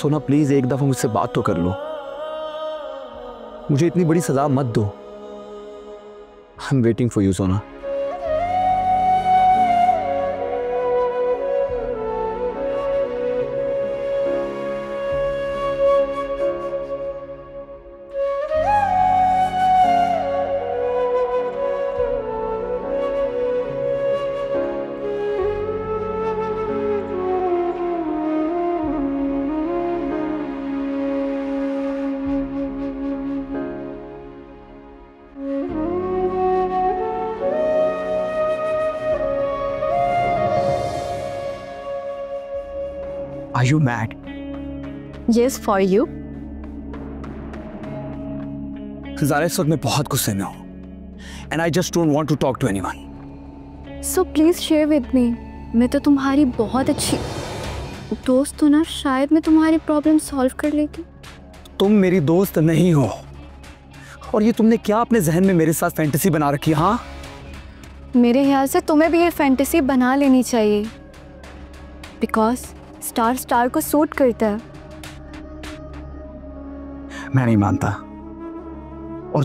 सोना प्लीज एक दफा मुझसे बात तो कर लो, मुझे इतनी बड़ी सजा मत दो। I am waiting for you सोना। Are you mad? Yes, for you. ज़ारा इस वक्त मैं बहुत गुस्से में हूँ and I just don't want to talk to anyone. So please share with me. मैं तो तुम्हारी बहुत अच्छी दोस्त हूँ ना, शायद मैं तुम्हारी प्रॉब्लम सॉल्व कर लेती। तुम मेरी दोस्त नहीं हो और ये तुमने क्या अपने जहन में मेरे साथ फैंटेसी बना रखी है? हाँ, मेरे ख्याल से तुम्हें भी ये फैंटेसी बना लेनी चाहिए बिकॉज स्टार स्टार को सूट करता है। मैं नहीं मानता और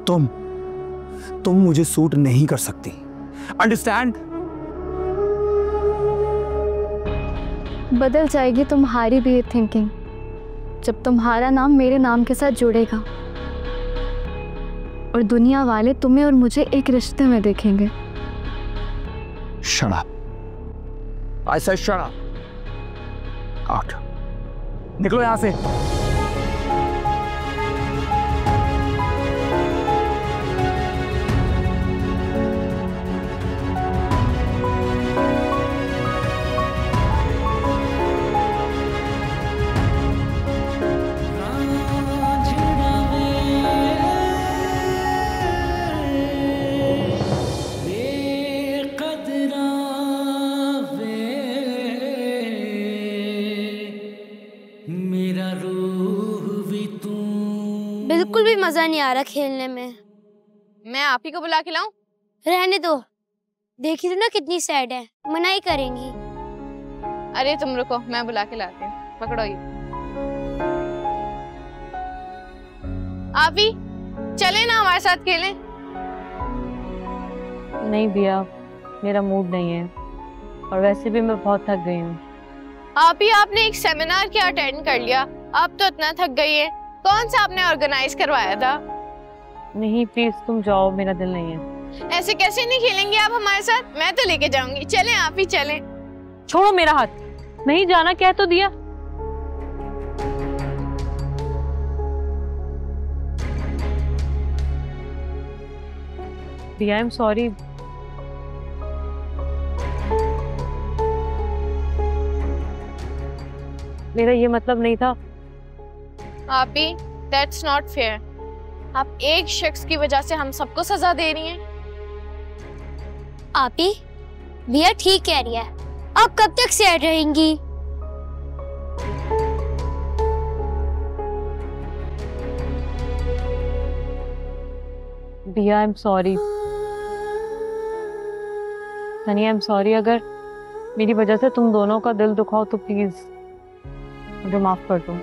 तुम मुझे सूट नहीं कर सकती। अंडरस्टैंड? बदल जाएगी तुम्हारी भी थिंकिंग जब तुम्हारा नाम मेरे नाम के साथ जुड़ेगा और दुनिया वाले तुम्हें और मुझे एक रिश्ते में देखेंगे। Shut up. I said shut up. Out. निकलो यहाँ से। बिल्कुल भी मजा नहीं आ रहा खेलने में। मैं आप ही को बुला के लाऊं? रहने दो, देखी तो ना कितनी सैड है, मना ही करेंगी। अरे तुम रुको, मैं बुला के लाती हूँ। पकड़ो ये। आप भी चले ना हमारे साथ खेलें। नहीं भैया, मेरा मूड नहीं है और वैसे भी मैं बहुत थक गई हूँ। आप ही आपने एक सेमिनार क्या अटेंड कर लिया, आप तो इतना थक गई है। कौन सा आपने ऑर्गेनाइज करवाया था? नहीं प्लीज तुम जाओ, मेरा दिल नहीं है। ऐसे कैसे नहीं खेलेंगे आप हमारे साथ? मैं तो लेके जाऊंगी। चलें, आप ही चलें। छोड़ो मेरा हाथ, नहीं जाना कह तो दिया। भैया आई एम सॉरी। मेरा ये मतलब नहीं था। आप ही that's not fair. आप एक शख्स की वजह से हम सबको सजा दे रही हैं। आप ही भैया ठीक कह रही है, आप कब तक सैड रहेंगी? भैया I am sorry. Sunny I am sorry, अगर मेरी वजह से तुम दोनों का दिल दुखाओ तो प्लीज मुझे माफ कर दो।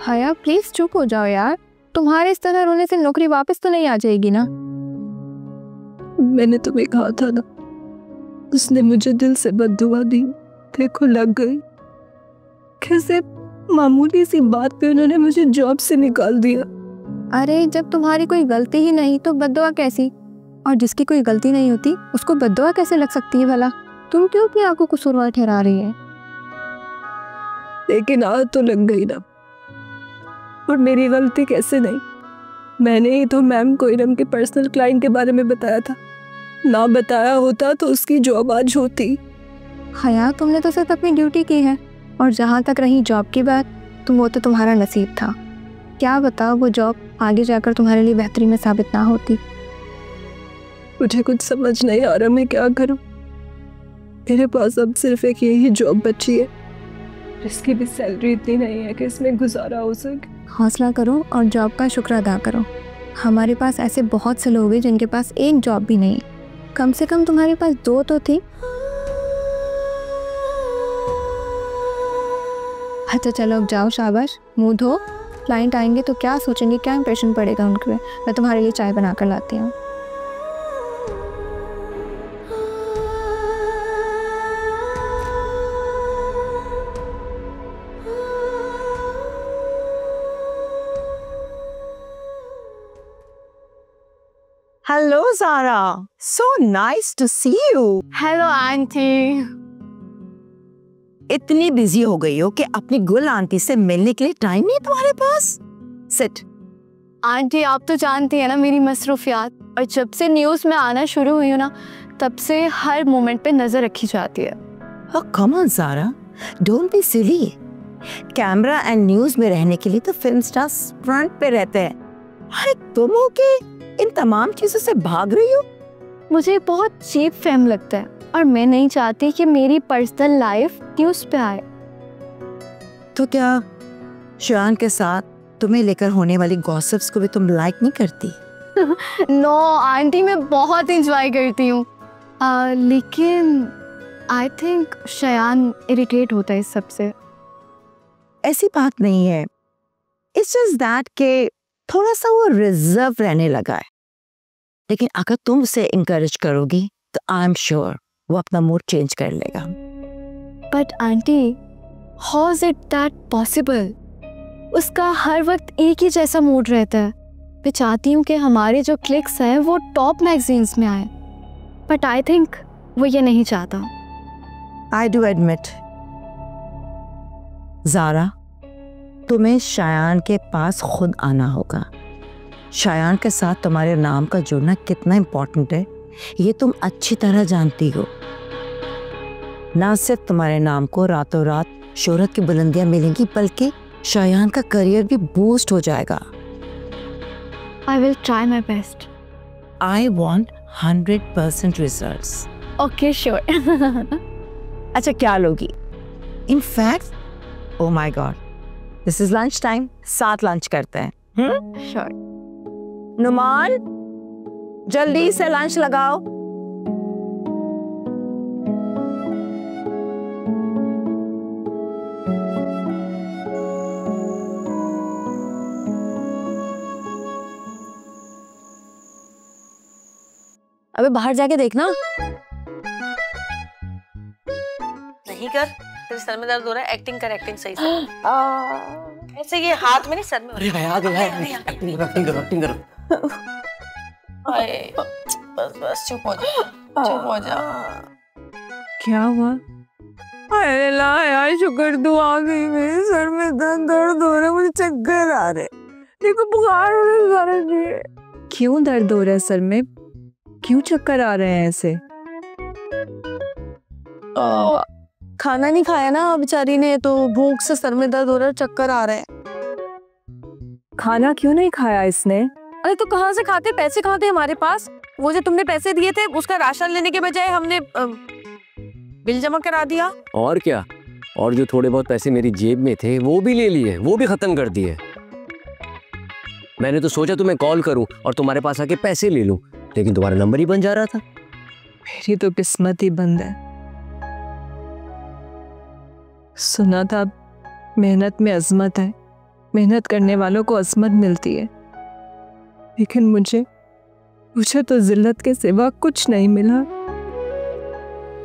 हया प्लीज चुप हो जाओ यार, तुम्हारे इस तरह रोने से नौकरी वापस तो नहीं आ जाएगी ना। मैंने तुम्हें कहा था ना, उसने मुझे दिल से बद्दुआ दी, देखो लग गई। कैसे मामूली सी बात पे उन्होंने मुझे जॉब से निकाल दिया। अरे जब तुम्हारी कोई गलती ही नहीं तो बद्दुआ कैसी? और जिसकी कोई गलती नहीं होती उसको बद्दुआ कैसे लग सकती है भला? तुम क्यों अपने आप को कसूरवार ठहरा रही है? लेकिन आदत तो लग गई ना, और मेरी गलती कैसे नहीं? मैंने ही तो मैम को इरम के पर्सनल क्लाइंट के बारे में बताया था, ना बताया होता तो उसकी जॉब आज होती। हया तुमने तो सिर्फ अपनी ड्यूटी की है, और जहाँ तक रही जॉब की बात, तुम वो तो तुम्हारा नसीब था। क्या बताओ वो जॉब आगे जाकर तुम्हारे लिए बेहतरीन में साबित ना होती। मुझे कुछ समझ नहीं आ रहा मैं क्या करूं। मेरे पास अब सिर्फ एक यही जॉब बची है, जिसकी भी सैलरी इतनी नहीं है कि इसमें गुजारा हो सके। हौसला करो और जॉब का शुक्र अदा करो। हमारे पास ऐसे बहुत से लोग हैं जिनके पास एक जॉब भी नहीं है। कम से कम तुम्हारे पास 2 तो थी। अच्छा चलो अब जाओ, शाबाश, मुंह धो। क्लाइंट आएंगे तो क्या सोचेंगे, क्या इंप्रेशन पड़ेगा उनके। मैं तुम्हारे लिए चाय बना कर लाती हूँ। Hello, Zara. So nice to see you. Hello aunty. इतनी बिजी हो गई हो कि अपनी गुल आंटी से मिलने के लिए टाइम नहीं है तुम्हारे पास? Sit. आंटी आप तो जानती है ना मेरी मसरूफियात, और जब से न्यूज़ में आना शुरू हुई हूँ ना, तब से हर मोमेंट पे नज़र रखी जाती है। Oh, come on, Zara. Don't be silly. Camera and news में रहने के लिए तो फिल्म स्टार्स फ्रंट पे रहते हैं। अरे तुम हो के इन तमाम चीजों से भाग रही हो? मुझे बहुत चीप फेम लगता है और मैं नहीं चाहती कि मेरी पर्सनल लाइफ न्यूज़ पे आए। तो क्या शान के साथ तुम्हें लेकर होने वाली गॉसिप्स को भी तुम लाइक नहीं करती? नो आंटी, मैं बहुत इंजॉय करती हूँ, लेकिन आई थिंक शयान इरिटेट होता है इस सब से। ऐसी बात नहीं है, इट्स जस्ट दैट के थोड़ा सा वो रिजर्व रहने लगा है। लेकिन अगर तुम उसे इंकरेज करोगी तो आई एम श्योर वो अपना मूड चेंज कर लेगा। But aunty, how is it that possible? उसका हर वक्त एक ही जैसा मूड रहता है। मैं चाहती हूँ कि हमारे जो क्लिक्स हैं वो टॉप मैगजीन्स में आए, बट आई थिंक वो ये नहीं चाहता। आई डू एडमिट, ज़ारा, तुम्हें शायान के पास खुद आना होगा। शायान के साथ तुम्हारे नाम का जुड़ना कितना इम्पोर्टेंट है ये तुम अच्छी तरह जानती हो। ना सिर्फ तुम्हारे नाम को रातों रात शोहरत की बुलंदियां मिलेंगी, बल्कि शायान का करियर भी बूस्ट हो जाएगा। I will try my best. I want 100% results. Okay sure. अच्छा क्या लोगी? In fact, oh my god, this is lunch time, साथ लंच करते हैं। श्योर। नुमान, जल्दी से लंच लगाओ। अबे बाहर जाके देखना। नहीं कर, तेरे सर में दर्द हो रहा है। एक्टिंग कर, एक्टिंग सही से। ऐसे ये हाथ में नहीं, सर में। अरे आ गया है, एक्टिंग करो, एक्टिंग करो। हाय, बस चुप हो जा, चुप हो जा। क्या हुआ? अरे ला यार, शुक्र तू आ गई। मेरे सर में दर्द हो रहा है, मुझे चक्कर आ रहे, देखो बुखार हो रहा है। क्यों दर्द हो रहा है सर में? क्यों चक्कर आ रहे हैं ऐसे? खाना नहीं खाया ना बेचारी ने, तो भूख से सर में दर्द हो रहा है, चक्कर आ रहे हैं। खाना क्यों नहीं खाया इसने? अरे तो कहाँ से खाते, पैसे कहाँ थे हमारे पास? वो जो तुमने पैसे दिए थे उसका राशन लेने के बजाय हमने बिल जमा करा दिया। और क्या, और जो थोड़े बहुत पैसे मेरी जेब में थे वो भी ले लिए, वो भी खत्म कर दिए। मैंने तो सोचा तुम्हें कॉल करूं और तुम्हारे पास आके पैसे ले लूं, लेकिन तुम्हारा नंबर ही बन जा रहा था। मेरी तो किस्मत ही बंद है। सुना था मेहनत में अजमत है, मेहनत करने वालों को अजमत मिलती है, लेकिन मुझे तो जिल्लत के सिवा कुछ नहीं मिला।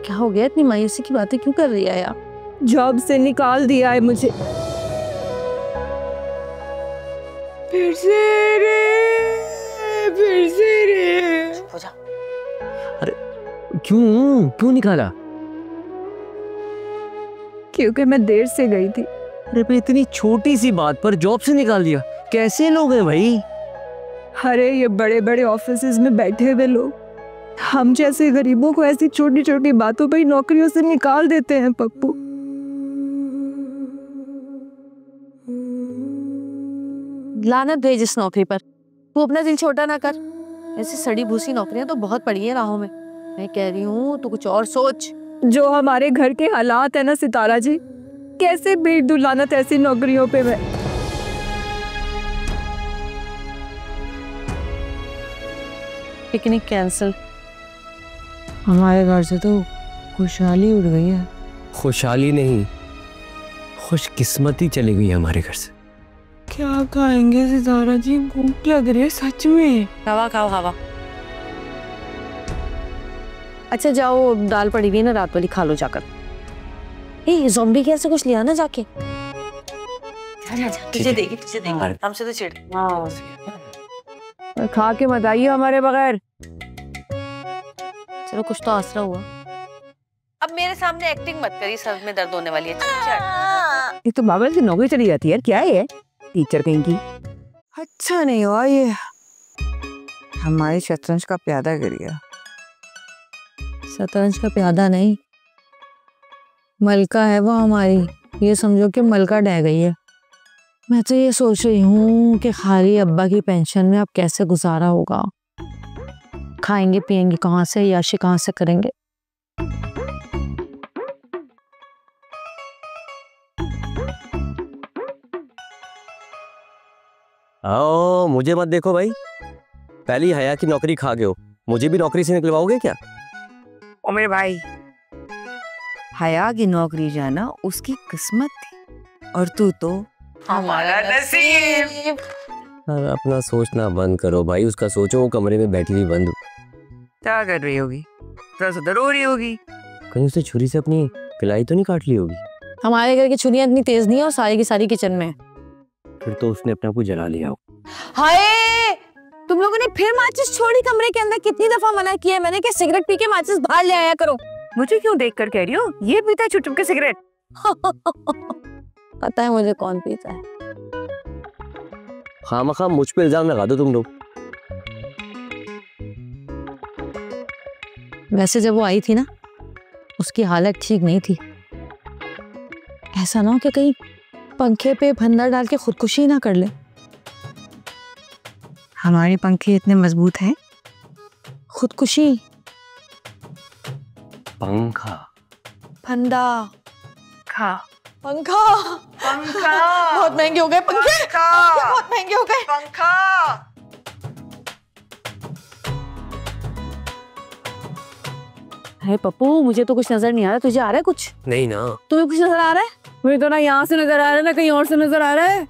क्या हो गया, इतनी मायूसी की बातें क्यों कर रही है यार? जॉब से निकाल दिया है मुझे। फिर से रे। चुप हो जा। अरे क्यों निकाला? क्योंकि मैं देर से गई थी। अरे पे इतनी छोटी सी बात पर जॉब से निकाल दिया, कैसे लोग हैं भाई? अरे ये बड़े बड़े ऑफिसेज में बैठे हुए लोग हम जैसे गरीबों को ऐसी छोटी छोटी बातों पर ही नौकरियों से निकाल देते हैं पप्पू। लानत भेज इस नौकरी पर। तू अपना दिल छोटा ना कर। ऐसी सड़ी भूसी नौकरियां तो बहुत पड़ी है राहों में। मैं कह रही हूँ तू कुछ और सोच। जो हमारे घर के हालात है ना सितारा जी, कैसे भीड़ दुलानत ऐसी नौकरियों पे मैं। Picnic cancel. हमारे घर से तो खुशहाली उड़ गई है। खुशहाली नहीं, खुशकिस्मती चली गई हमारे घर से। क्या खाएंगे सितारा जी, भूख लग रही है सच में। हवा खाओ हवा। अच्छा जाओ, दाल पड़ी हुई है ना रात वाली, खा लो जाकर। ज़ॉम्बी कैसे कुछ लिया ना जाके। तुझे देगी हमसे तो चिढ़। खा के मत आइए हमारे बगैर। चलो कुछ तो आसरा हुआ। अब मेरे सामने एक्टिंग मत करी, सर में दर्द होने वाली है। ये तो बाबा की नौकरी चली जाती है यार, क्या है टीचर कहीं की। अच्छा नहीं हुआ ये, हमारी शतरंज का प्यादा गिर गया। शतरंज का प्यादा नहीं, मलका है वो हमारी। ये समझो कि मलका ढह गई है। मैं तो ये सोच रही हूँ कि खाली अब्बा की पेंशन में अब कैसे गुजारा होगा। खाएंगे पिएंगे कहाँ से, याशी कहाँ से करेंगे। आओ मुझे मत देखो भाई, पहली हया की नौकरी खा गए हो, मुझे भी नौकरी से निकलवाओगे क्या? ओ मेरे भाई, हया की नौकरी जाना उसकी किस्मत थी और तू तो हमारा नसीब। अब अपना सोचना बंद करो भाई, उसका सोचो वो कमरे में बैठी हुई बंद। क्या कर रही होगी? सदर हो रही होगी। कहीं उसने छुरी से अपनी कलाई तो नहीं काट ली होगी? हमारे घर की छुरियां इतनी तेज नहीं है और सारी की सारी किचन में। फिर तो उसने अपने आप को जला लिया हो। हाय, तुम लोगों ने फिर माचिस छोड़ी कमरे के अंदर। कितनी दफा मना किया है मैंने कि सिगरेट पी के माचिस बाहर ले आया करो। मुझे क्यों देख कर कह रही हो? ये पीता है छुप छुप के सिगरेट। पता है मुझे कौन पीता है। खामखा मुझ पे इल्जाम लगा दो तुम लोग। वैसे जब वो आई थी ना, उसकी हालत ठीक नहीं थी। ऐसा ना हो कि कहीं पंखे पे फंदा डाल के खुदकुशी ना कर ले। हमारे पंखे इतने मजबूत हैं। खुदकुशी, पंखा, फंदा, खा पंखा, पंखा बहुत महंगे हो गए पंखे। बहुत महंगे हो गए पंखा। है पप्पू, मुझे तो कुछ नजर नहीं आ रहा। तुझे आ रहा है कुछ? नहीं ना। तुम्हें कुछ नजर आ रहा है? मुझे तो ना यहाँ से नजर आ रहा है ना कहीं और से नजर आ रहा है।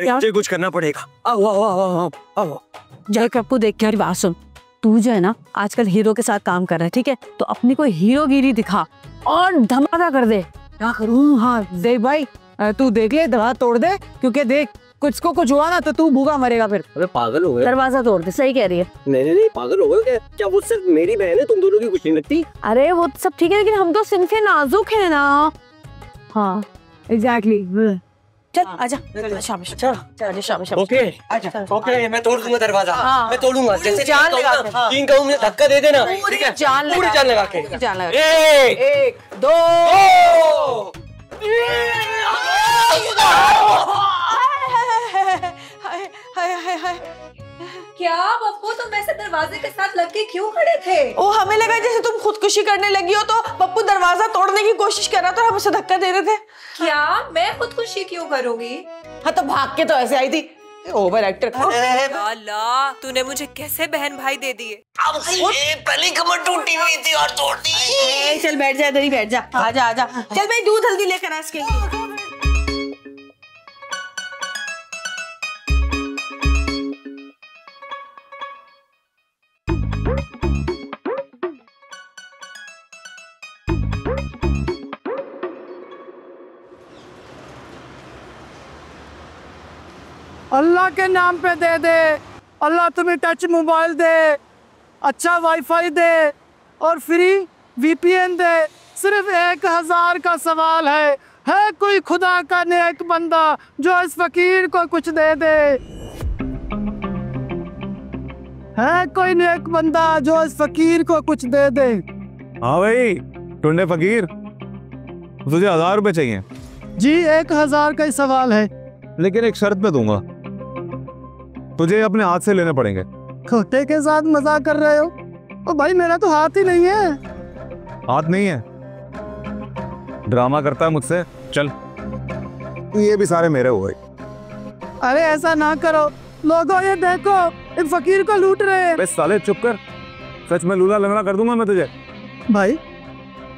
मुझे कुछ करना पड़ेगा। आओ आओ आओ आओ आओ। जय पप्पू, देख के बात सुन। तू जो है ना आजकल हीरो के साथ काम कर रहा है, ठीक है? तो अपनी कोई हीरोगिरी दिखा और धमाका कर दे। क्या करूँ? हाँ देख भाई, तू देख ले, दवा तोड़ दे, क्योंकि देख कुछ को कुछ हुआ ना तो तू भूखा मरेगा फिर। अबे पागल हो गए? दरवाजा तोड़ दे। सही कह रही है। नहीं पागल हो गए क्या? क्या वो सिर्फ मेरी बहन है, तुम दोनों की कुछ नहीं लगती? अरे वो सब ठीक है, लेकिन हम तो सिनफे नाजुक है ना। हाँ एग्जैक्टली। चल आजा, शाबाश। चल शाबाश। ओके ओके, मैं तोड़ दूंगा दरवाजा। हाँ। मैं तोड़ूंगा, जैसे जान लगा के। तीन कहूँ मुझे धक्का दे देना, ठीक है? पूरी जान लगा के। एक, दो। क्या पप्पू, तुम ऐसे दरवाजे के साथ लग के क्यों खड़े थे? ओ, हमें लगा जैसे तुम खुदकुशी करने लगी हो, तो पप्पू दरवाजा तोड़ने की कोशिश कर रहा था और हम उसे धक्का दे रहे थे। क्या मैं खुदकुशी क्यों करूंगी? हाँ तो भाग के तो ऐसे आई थी। Over actor. अल्लाह, तूने मुझे कैसे बहन भाई दे दिए? पहली कमर टूटी हुई थी और तोड़ दी। चल बैठ जा, इधर ही बैठ जा। आजा आजा। चल भाई, दूध हल्दी लेकर आ इसके लिए। अल्लाह के नाम पे दे दे, अल्लाह तुम्हें टच मोबाइल दे, अच्छा वाईफाई दे और फ्री वीपीएन दे। सिर्फ 1000 का सवाल है कोई खुदा का नेक बंदा जो इस फकीर को कुछ दे दे? है कोई नेक बंदा जो इस फकीर को कुछ दे दे? हाँ भाई टुंडे फकीर, तुझे 1000 रुपए चाहिए? जी 1000 का ही सवाल है, लेकिन एक शर्त पे दूंगा, तुझे अपने हाथ से लेने पड़ेंगे। खोटे के साथ मजाक कर रहे हो? ओ भाई मेरा तो हाथ ही नहीं है। हाथ नहीं है, ड्रामा करता है मुझसे। चल, ये भी सारे मेरे हुए। अरे ऐसा ना करो लोगों, ये देखो एक फकीर को लूट रहे हैं। बे साले चुप कर, सच में लूला लंगड़ा कर दूंगा मैं तुझे। भाई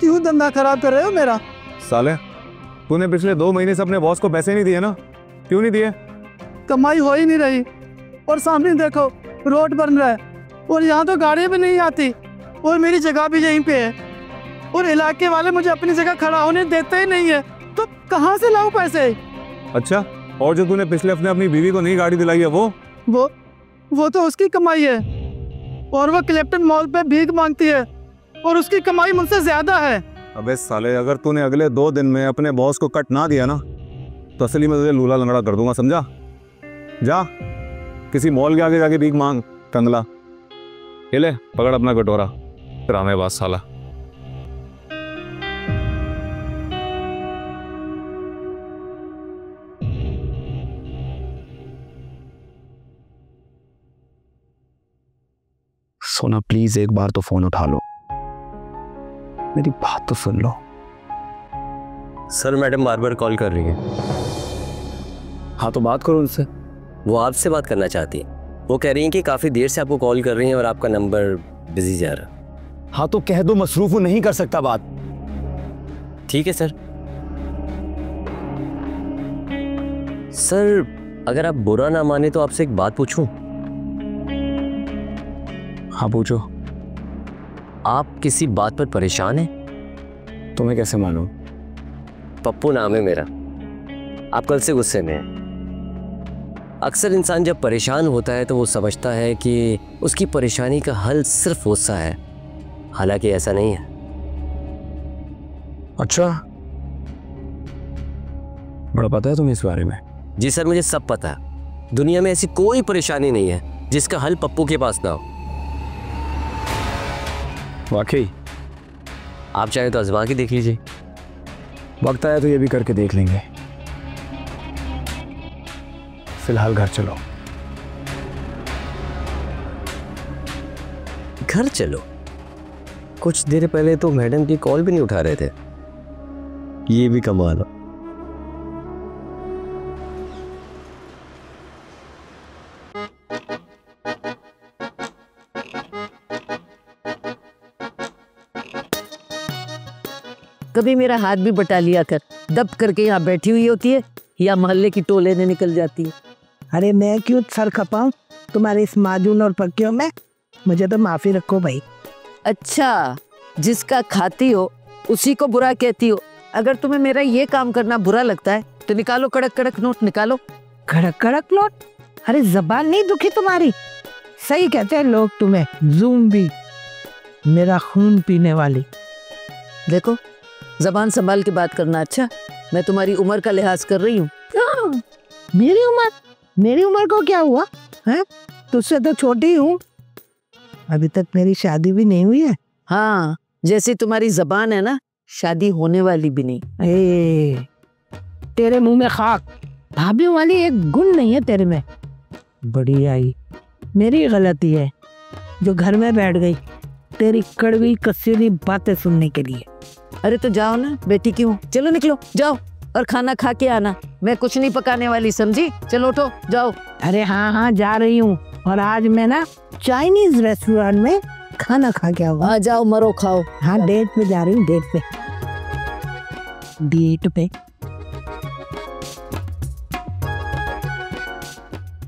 क्यों धंधा खराब कर रहे हो मेरा? साले तूने पिछले 2 महीने से अपने बॉस को पैसे नहीं दिए ना? क्यों नहीं दिए? कमाई हो ही नहीं रही, और सामने देखो रोड बन रहा है, और यहाँ तो गाड़ी भी नहीं आती, और मेरी जगह भी यहीं पे है, और इलाके वाले मुझे अपनी जगह खड़ा होने देते ही नहीं है, तो कहाँ से लाऊं पैसे? अच्छा, और जो तूने पिछले हफ्ते अपनी बीवी को नई गाड़ी दिलाई है वो तो उसकी कमाई है, और वो क्लिफ्टन मॉल पे भीख मांगती है, और उसकी कमाई मुझसे ज्यादा है। अबे साले, अगर तूने अगले 2 दिन में अपने बॉस को कट ना दिया ना, तो असली में तुझे लूला लंगड़ा कर दूंगा, समझा? जा किसी मॉल के आगे जाके भीख मांग, कंगला। ये ले पकड़ अपना कटोरा, ड्रामेबाज साला। सोना प्लीज एक बार तो फोन उठा लो, मेरी बात तो सुन लो। सर मैडम बार बार कॉल कर रही है। हाँ तो बात करो उनसे। वो आपसे बात करना चाहती है। वो कह रही हैं कि काफ़ी देर से आपको कॉल कर रही हैं और आपका नंबर बिजी जा रहा। हाँ तो कह दो मसरूफ नहीं कर सकता बात। ठीक है सर। सर अगर आप बुरा ना माने तो आपसे एक बात पूछूं? हाँ पूछो। आप किसी बात पर परेशान हैं? तुम्हें कैसे मालूम? पप्पू नाम है मेरा। आप कल से गुस्से में हैं। अक्सर इंसान जब परेशान होता है तो वो समझता है कि उसकी परेशानी का हल सिर्फ गुस्सा है, हालांकि ऐसा नहीं है। अच्छा, बड़ा पता है तुम्हें इस बारे में? जी सर, मुझे सब पता है। दुनिया में ऐसी कोई परेशानी नहीं है जिसका हल पप्पू के पास ना हो। वाकई? आप चाहे तो आजमा के देख लीजिए। वक्त आया तो ये भी करके देख लेंगे। फिलहाल घर चलो। घर चलो? कुछ देर पहले तो मैडम की कॉल भी नहीं उठा रहे थे। ये भी कमाल है। कभी मेरा हाथ भी बटा लिया कर। दब करके यहाँ बैठी हुई होती है या मोहल्ले की टोले ने निकल जाती है। अरे मैं क्यों सर खपाऊं तुम्हारे इस माजून और पक्कियों में? मुझे तो माफी रखो भाई। अच्छा, जिसका खाती हो उसी को बुरा कहती हो। अगर तुम्हें मेरा ये काम करना बुरा लगता है तो निकालो कड़क कड़क नोट निकालो। कड़क कड़क नोट? अरे जबान नहीं दुखी तुम्हारी? सही कहते हैं लोग तुम्हें, ज़ूम्बी, मेरा खून पीने वाली। देखो, जबान संभाल के बात करना। अच्छा, मैं तुम्हारी उम्र का लिहाज कर रही हूँ। मेरी उम्र? मेरी उम्र को क्या हुआ है? तुझसे तो छोटी हूँ। अभी तक मेरी शादी भी नहीं हुई है। हाँ, जैसी तुम्हारी जबान है ना, शादी होने वाली भी नहीं। तेरे मुंह में खाक। भाभीयों वाली एक गुण नहीं है तेरे में। बड़ी आई, मेरी गलती है जो घर में बैठ गई तेरी कड़वी कसीली बातें सुनने के लिए। अरे तो जाओ ना, बेटी क्यों? चलो निकलो, जाओ और खाना खा के आना। मैं कुछ नहीं पकाने वाली, समझी? चलो उठो, जाओ। अरे हाँ हाँ जा रही हूँ, और आज मैं ना चाइनीज रेस्टोरेंट में खाना खा के आऊंगा। आ जाओ, मरो खाओ। हाँ, डेट पे जा रही हूँ, डेट पे। डेट पे?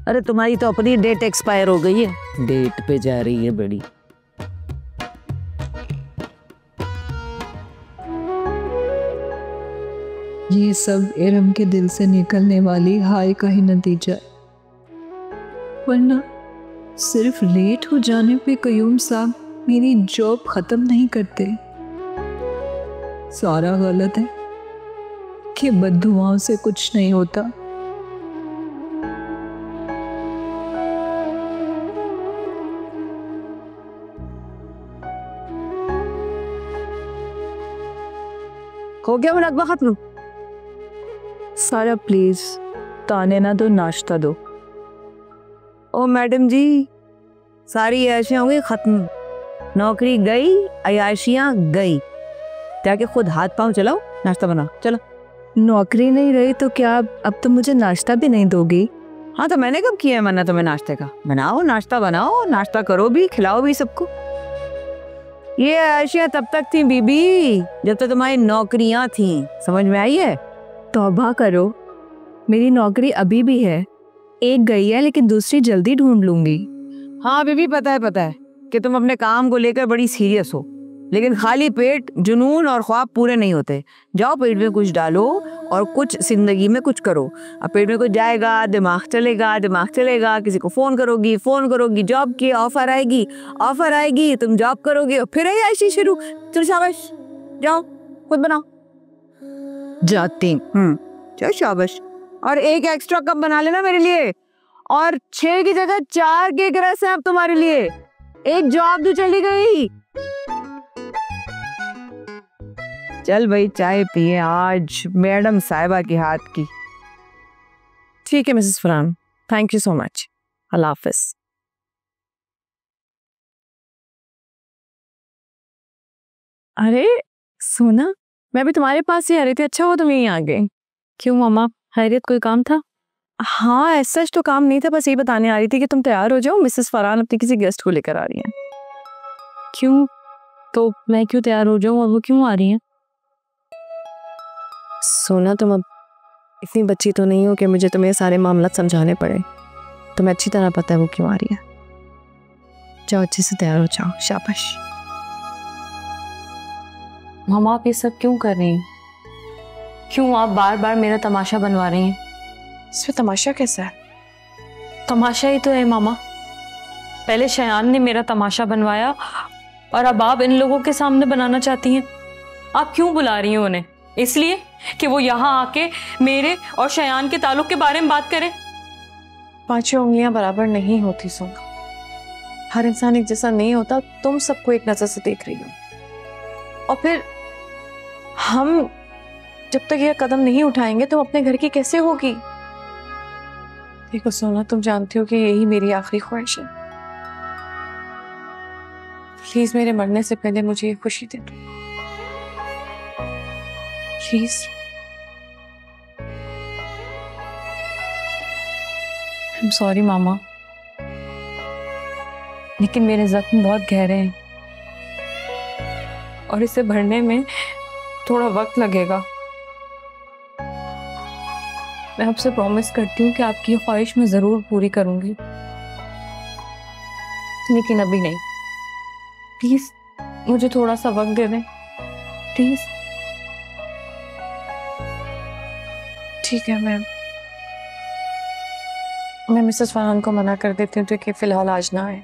अरे तुम्हारी तो अपनी डेट एक्सपायर हो गई है, डेट पे जा रही है बड़ी। ये सब इरम के दिल से निकलने वाली हाय का ही नतीजा है, वरना सिर्फ लेट हो जाने पे कयूम साहब मेरी जॉब खत्म नहीं करते। सारा गलत है कि बद्दुआओं से कुछ नहीं होता। हो गया मुराकबा खत्म? सारा प्लीज ताने ना दो, नाश्ता दो। ओ मैडम जी, सारी अयाशियां हो गई खत्म। नौकरी गई, अयाशियां गई। जाके खुद हाथ पाँव चलाओ, नाश्ता बनाओ, चलो। नौकरी नहीं रही तो क्या अब तुम मुझे नाश्ता भी नहीं दोगी? हाँ तो मैंने कब किया है मना तुम्हें नाश्ते का? बनाओ नाश्ता, बनाओ नाश्ता, करो भी, खिलाओ भी सबको। ये आशिया तब तक थी बीबी जब तक तुम्हारी नौकरियां थी, समझ में आई है? तौबा करो, मेरी नौकरी अभी भी है, एक गई है लेकिन दूसरी जल्दी ढूंढ लूंगी। हाँ बीबी पता है कि तुम अपने काम को लेकर बड़ी सीरियस हो, लेकिन खाली पेट जुनून और ख्वाब पूरे नहीं होते। जाओ पेट में कुछ डालो और कुछ जिंदगी में कुछ करो। अब पेट में कुछ जाएगा, दिमाग चलेगा, किसी को फोन करोगी, जॉब की ऑफर आएगी, तुम जॉब करोगे और फिर ऐसी शुरू। चलो शाबाश, जाओ खुद बनाओ। जाती चलो शाबाश। और एक एक्स्ट्रा कप बना लेना मेरे लिए, और 6 की जगह 4 केक रस हैं अब तुम्हारे लिए। एक जॉब तो चली गई। चल भाई चाय पिए आज मैडम साहिबा के हाथ की। ठीक है Mrs Farhan, thank you so much. अल्लाह हाफिज। अरे सोना, मैं भी तुम्हारे पास ही आ रही थी, अच्छा हुआ तुम यहीं आ गए। क्यों मामा, खैरियत, कोई काम था? हाँ ऐसा तो काम नहीं था, बस ये बताने आ रही थी कि तुम तैयार हो जाओ, मिसेस फरहान अपनी किसी गेस्ट को लेकर आ रही हैं। क्यों? तो मैं क्यों तैयार हो जाऊँ और वो क्यों आ रही हैं? सोना तुम अब इतनी बच्ची तो नहीं हो कि मुझे तुम्हें सारे मामला समझाने पड़े, तुम्हें अच्छी तरह पता है वो क्यों आ रही है। जाओ अच्छे से तैयार हो जाओ, शाबाश। मामा आप ये सब क्यों कर रही हैं? क्यों आप बार बार मेरा तमाशा बनवा रही हैं? इसमें तमाशा कैसा है? तमाशा ही तो है मामा। पहले शयान ने मेरा तमाशा बनवाया और अब आप इन लोगों के सामने बनाना चाहती हैं। आप क्यों बुला रही हैं उन्हें? इसलिए कि वो यहाँ आके मेरे और शयान के ताल्लुक के बारे में बात करें। 5 उंगलियां बराबर नहीं होती सोना, हर इंसान एक जैसा नहीं होता। तुम सबको एक नजर से देख रही हो, और फिर हम जब तक यह कदम नहीं उठाएंगे तुम अपने घर की कैसे होगी? देखो सोना, तुम जानती हो कि यही मेरी आखिरी ख्वाहिश है। प्लीज मेरे मरने से पहले मुझे ये खुशी दे दो, प्लीज। I'm sorry मामा, लेकिन मेरे जख्म बहुत गहरे हैं और इसे भरने में थोड़ा वक्त लगेगा। मैं आपसे प्रॉमिस करती हूँ कि आपकी ये ख्वाहिश मैं जरूर पूरी करूंगी, लेकिन अभी नहीं। प्लीज मुझे थोड़ा सा वक्त दे दें, प्लीज। ठीक है, मैं मिसेस फरहान को मना कर देती हूँ तो कि फिलहाल आज ना आए।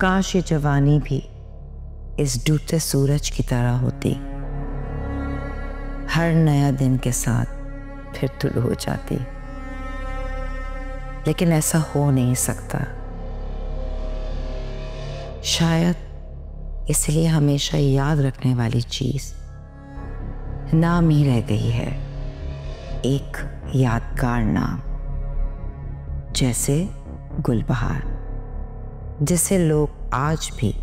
काश ये जवानी भी इस डूबते सूरज की तरह होती, हर नया दिन के साथ फिर तुलू हो जाती, लेकिन ऐसा हो नहीं सकता। शायद इसलिए हमेशा याद रखने वाली चीज नाम ही रह गई है, एक यादगार नाम, जैसे गुलबहार, जिसे लोग आज भी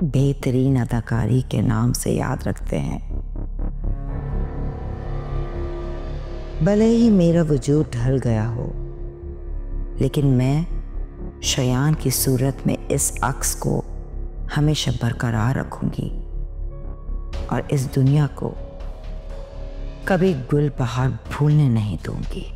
बेहतरीन अदाकारी के नाम से याद रखते हैं। भले ही मेरा वजूद ढल गया हो, लेकिन मैं शयान की सूरत में इस अक्स को हमेशा बरकरार रखूंगी और इस दुनिया को कभी गुलबहार भूलने नहीं दूंगी।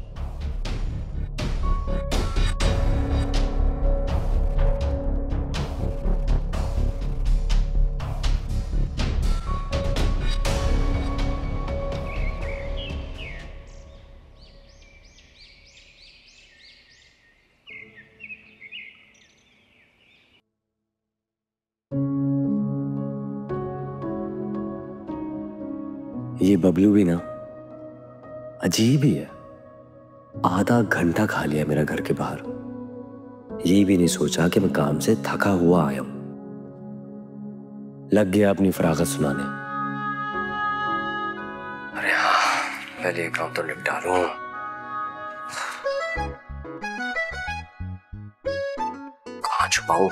ये बबलू भी ना अजीब ही है। आधा घंटा खा लिया मेरा घर के बाहर, ये भी नहीं सोचा कि मैं काम से थका हुआ आया हूं। लग गया अपनी फरागत सुनाने। अरे हाँ, पहले एक काम तो निपटा लूं। कहाँ छुपाऊं?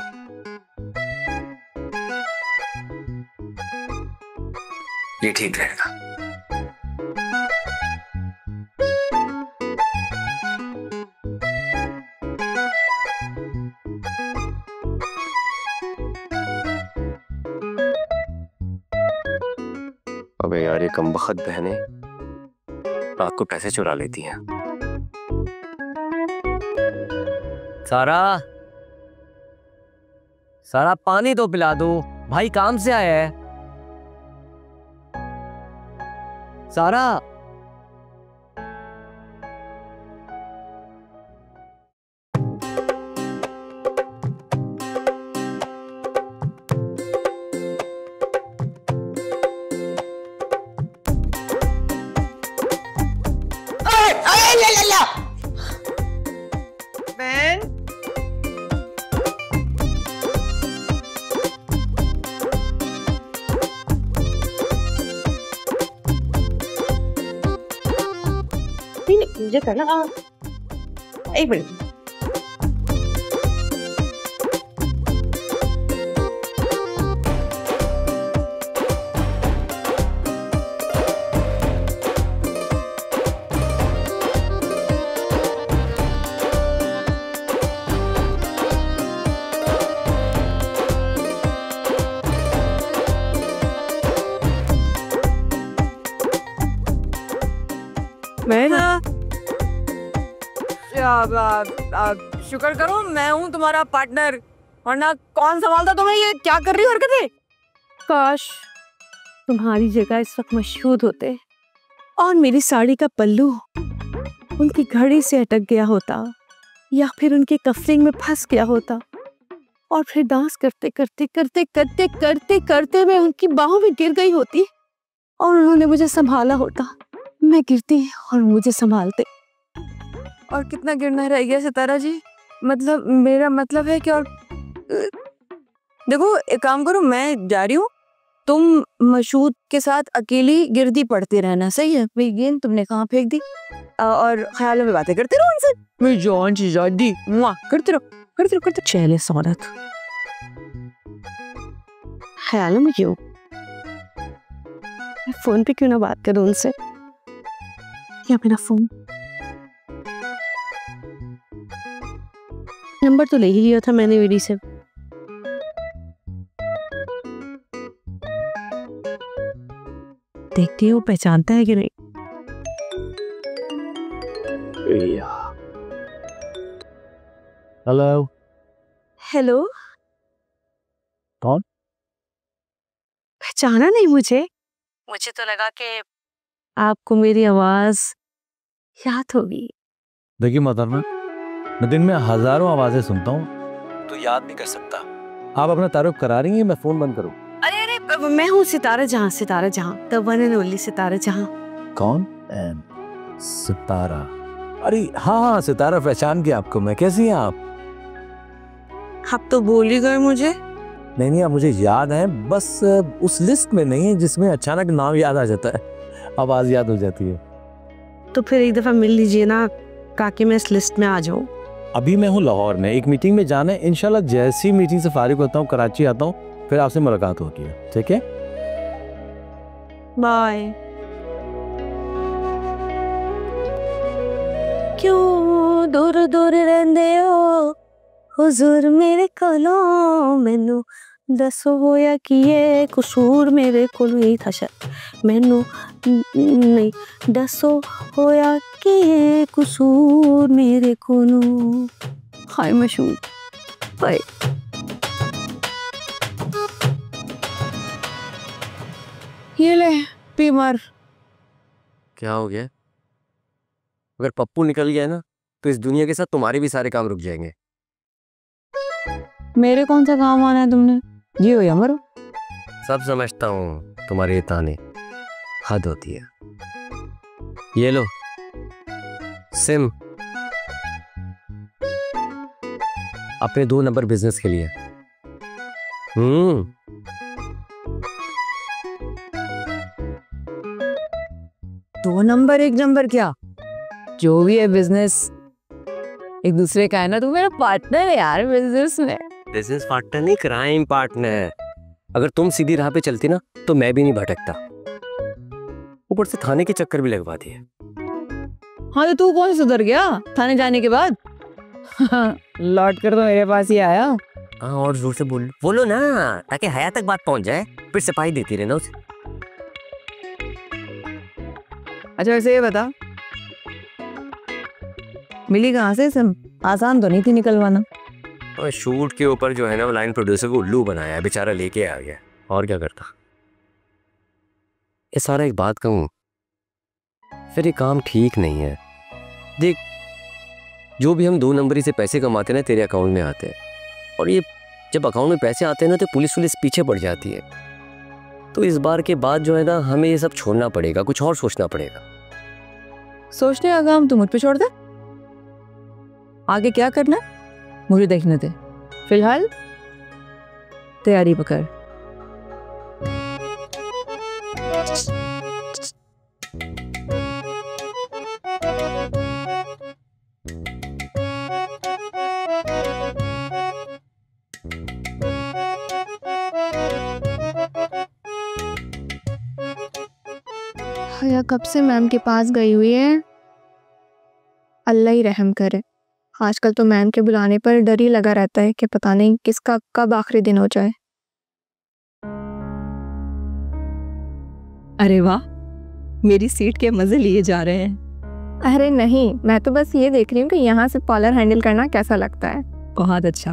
ये ठीक रहेगा। अबे यार, ये कमबख्त बहनें रात को पैसे चुरा लेती हैं। सारा, सारा पानी तो पिला दो, भाई काम से आया है। सारा, बहन, मुझे करना एक मिनट। मैं ना शुक्र करो मैं हूँ तुम्हारा पार्टनर, वरना कौन संभालता तुम्हें? ये क्या कर रही हो हरकतें? काश तुम्हारी जगह इस वक्त मशहूद होते और मेरी साड़ी का पल्लू उनकी घड़ी से अटक गया होता या फिर उनके कफलिंग में फंस गया होता और फिर डांस करते करते करते करते करते करते मैं उनकी बाहों में गिर गई होती और उन्होंने मुझे संभाला होता। मैं गिरती और मुझे संभालते। और कितना गिरना रह गया सितारा जी? मतलब मेरा मतलब है कि और देखो, एक काम करो, मैं जा रही हूँ, तुम मशहूद के साथ अकेली गिरती पड़ती रहना, सही है? मेरी गेंद तुमने कहाँ फेंक दी, और ख्यालों में बातें करते रहो उनसे। मेरी जान चीज़ादी करते रहो करते रहो करते। चैलेस औरत, ख्यालों में क्यों? मैं फोन पे क्यों ना बात करूं उनसे? या मेरा फोन नंबर तो ले ही लिया था मैंने वीडी से। देखती हूँ पहचानता है कि नहीं। हेलो। हेलो, कौन? पहचाना नहीं मुझे? मुझे तो लगा कि आपको मेरी आवाज याद होगी। देखिए मोहतरमा, मैं दिन में हजारों आवाजें सुनता हूँ तो याद नहीं कर सकता। आप अपना तारुफ करा रही हैं, मैं फोन बंद करूँ? अरे अरे, मैं हूँ सितारा जहां, सितारा जहां, द वन एंड ओनली सितारा जहां। कौन? सितारा? अरे हाँ हाँ, सितारा, पहचान गया आपको मैं। कैसी हैं आप? आप तो भूल ही गए मुझे। नहीं नहीं, आप मुझे याद है, बस उस लिस्ट में नहीं है जिसमें अचानक नाम याद आ जाता है, आवाज याद हो जाती है। तो फिर एक दफा मिल लीजिए ना, ताकि मैं इस लिस्ट में आ जाऊं। अभी मैं हूँ लाहौर में, एक मीटिंग में जाना है। इंशाल्लाह जैसी मीटिंग से फारिग होता हूँ कराची आता हूँ, फिर आपसे मुलाकात होगी, ठीक है? बाय। क्यों दूर दूर रहंदे हो हुजूर मेरे कोलों, मैनू दसो होया कि ये कसूर मेरे कोल ही था शायद, मैनू नहीं दसो होया कि ये कसूर मेरे कोलों। हाय मशहूर, हाय। ये ले पी मर। क्या हो गया? अगर पप्पू निकल गया ना तो इस दुनिया के साथ तुम्हारे भी सारे काम रुक जाएंगे। मेरे कौन सा काम आना है तुमने? जियो या मरो। सब समझता हूँ तुम्हारे ये ताने। हद होती है। ये लो सिम, अपने 2 नंबर बिजनेस के लिए। 2 नंबर 1 नंबर क्या, जो भी है बिजनेस एक दूसरे का है ना। तू मेरा पार्टनर है यार बिजनेस में। बिजनेस पार्टनर नहीं, क्राइम पार्टनर। अगर तुम सीधी राह पे चलती ना तो मैं भी नहीं भटकता। ऊपर से थाने के चक्कर भी लगवा दिए। हाँ तो तू कौन सुधर गया थाने जाने के बाद? लौट कर तो मेरे पास ही आया। हाँ और जोर से बोलो ना, ताकि हया तक बात पहुंच जाए, फिर सिपाही देती रहना उसे। अच्छा वैसे ये बता, मिली कहाँ से सिम? आसान तो नहीं थी निकलवाना। और शूट के ऊपर जो है ना, वो लाइन प्रोड्यूसर को उल्लू बनाया, बेचारा लेके आ गया, और क्या करता। ये सारा एक बात कहूँ, फिर ये काम ठीक नहीं है। देख, जो भी हम 2 नंबरी से पैसे कमाते ना तेरे अकाउंट में आते हैं, और ये जब अकाउंट में पैसे आते हैं ना तो पुलिस पीछे पड़ जाती है। तो इस बार के बाद जो है ना, हमें ये सब छोड़ना पड़ेगा, कुछ और सोचना पड़ेगा। सोचने का काम तू मुझ पे छोड़ दे, आगे क्या करना है मुझे देखने दे। फिलहाल तैयारी पकड़। हया कब से मैम के पास गई हुई है, अल्लाह ही रहम करे। आजकल तो मैम के बुलाने पर डर ही लगा रहता है कि पता नहीं किसका कब आखिरी दिन हो जाए। अरे वाह, मेरी सीट के मजे लिए जा रहे हैं। अरे नहीं, मैं तो बस ये देख रही हूँ कि यहाँ से पार्लर हैंडल करना कैसा लगता है। बहुत अच्छा,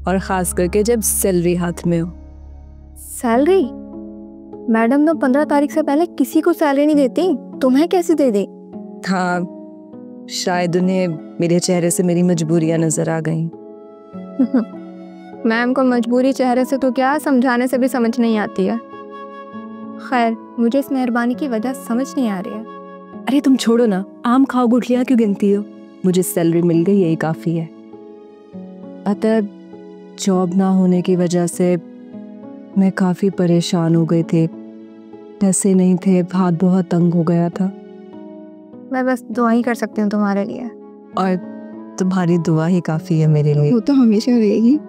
और खास करके जब सैलरी हाथ में हो। सैलरी? मैडम तो 15 तारीख से पहले किसी को सैलरी नहीं देती, तुम्हें कैसे दे दी? हाँ, शायद उन्हें मेरे चेहरे से मेरी मजबूरियां नजर आ गईं। मैम को मजबूरी चेहरे से तो क्या, समझाने से भी समझ नहीं आती है। खैर, मुझे इस मेहरबानी की वजह समझ नहीं आ रही है। अरे तुम छोड़ो ना, आम खाओ गुठलियां क्यों गिनती हो? मुझे सैलरी मिल गई, यही काफ़ी है। अतः जॉब ना होने की वजह से मैं काफ़ी परेशान हो गई थी, पैसे नहीं थे, हाथ बहुत तंग हो गया था। मैं बस दुआ ही कर सकती हूँ तुम्हारे लिए। और तुम्हारी दुआ ही काफ़ी है मेरे लिए। वो तो हमेशा रहेगी।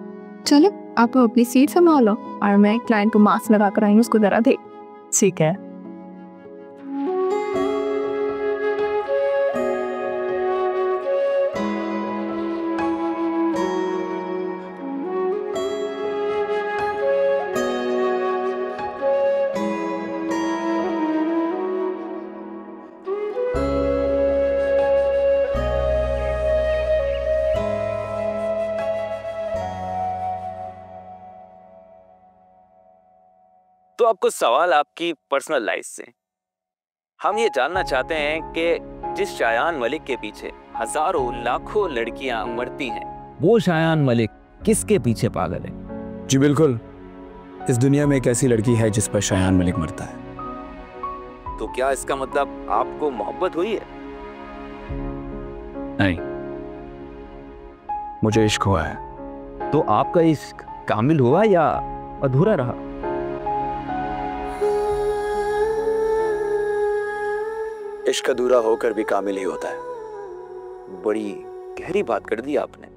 चलो आप अपनी सीट संभालो और मैं क्लाइंट को मास्क लगा कर आई हूँ, उसको जरा देख। ठीक है। तो आपको सवाल आपकी पर्सनल लाइफ से। हम ये जानना चाहते हैं कि जिस शायान मलिक के पीछे हजारों लाखों लड़कियां मरती हैं, वो शायान मलिक किसके पीछे पागल है? जी बिल्कुल, इस दुनिया में एक ऐसी लड़की है जिस पर शायान मलिक मरता है। तो क्या इसका मतलब आपको मोहब्बत हुई है? नहीं, मुझे इश्क हुआ है। तो आपका इश्क कामिल हुआ या अधूरा रहा? इश्क अधूरा होकर भी कामिल ही होता है। बड़ी गहरी बात कर दी आपने।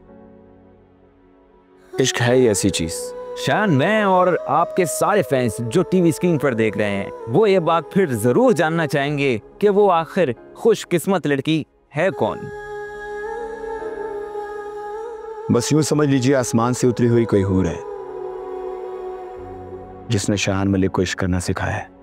इश्क है ही ऐसी चीज। शायद मैं और आपके सारे फैंस जो टीवी स्क्रीन पर देख रहे हैं, वो ये बात फिर जरूर जानना चाहेंगे कि वो आखिर खुशकिस्मत लड़की है कौन। बस यूं समझ लीजिए, आसमान से उतरी हुई कोई हूर है जिसने शायान मलिक को इश्क करना सिखाया है।